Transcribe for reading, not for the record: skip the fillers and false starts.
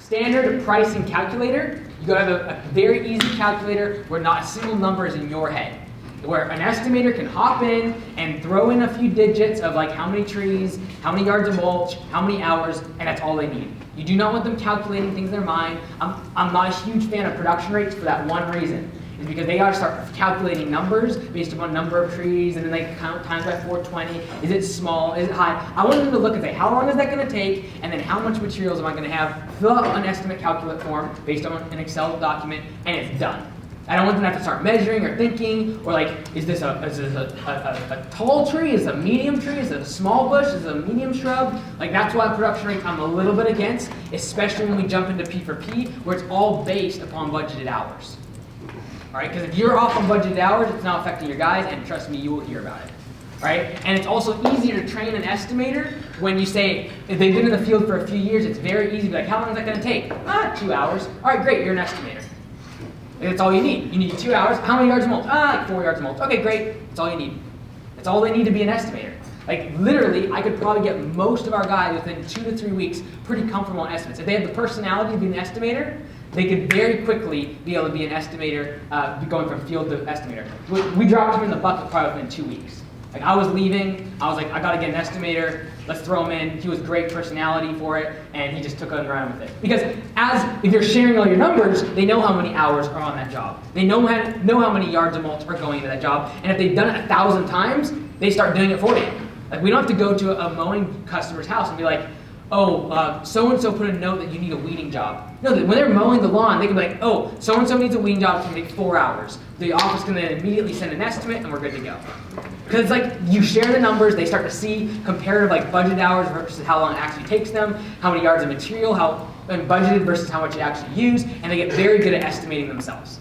standard pricing calculator, you have a very easy calculator where not a single number is in your head. Where an estimator can hop in and throw in a few digits of like how many trees, how many yards of mulch, how many hours, and that's all they need. You do not want them calculating things in their mind. I'm not a huge fan of production rates for that one reason. Is because they got to start calculating numbers based upon number of trees, and then they count times by 420. Is it small? Is it high? I want them to look and say, how long is that going to take? And then how much materials am I going to have? Fill out an estimate calculate form based on an Excel document, and it's done. I don't want them to have to start measuring or thinking, or like, is this a tall tree? Is it a medium tree? Is it a small bush? Is it a medium shrub? Like, that's why production rates I'm a little bit against, especially when we jump into P for P, where it's all based upon budgeted hours. All right, because if you're off on budgeted hours, it's not affecting your guys, and trust me, you will hear about it. All right, and it's also easier to train an estimator when you say, if they've been in the field for a few years, it's very easy to be like, how long is that going to take? 2 hours. All right, great, you're an estimator. That's all you need. You need 2 hours. How many yards of mulch? Like 4 yards of mulch. Okay, great. That's all you need. That's all they need to be an estimator. Like, literally, I could probably get most of our guys within 2 to 3 weeks pretty comfortable on estimates. If they have the personality to be an estimator, they could very quickly be able to be an estimator, going from field to estimator. We dropped him in the bucket probably within 2 weeks. Like, I was leaving, I was like, I gotta get an estimator, let's throw him in. He was great personality for it, and he just took it and ran with it. Because if you're sharing all your numbers, they know how many hours are on that job. They know how many yards of mulch are going into that job, and if they've done it 1,000 times, they start doing it for you. Like, we don't have to go to a mowing customer's house and be like, oh, so-and-so put a note that you need a weeding job. No, when they're mowing the lawn, they can be like, oh, so-and-so needs a weeding job, it's going to take 4 hours. The office can then immediately send an estimate, and we're good to go. Because it's like, you share the numbers, they start to see comparative like budget hours versus how long it actually takes them, how many yards of material, and budgeted versus how much you actually use, and they get very good at estimating themselves.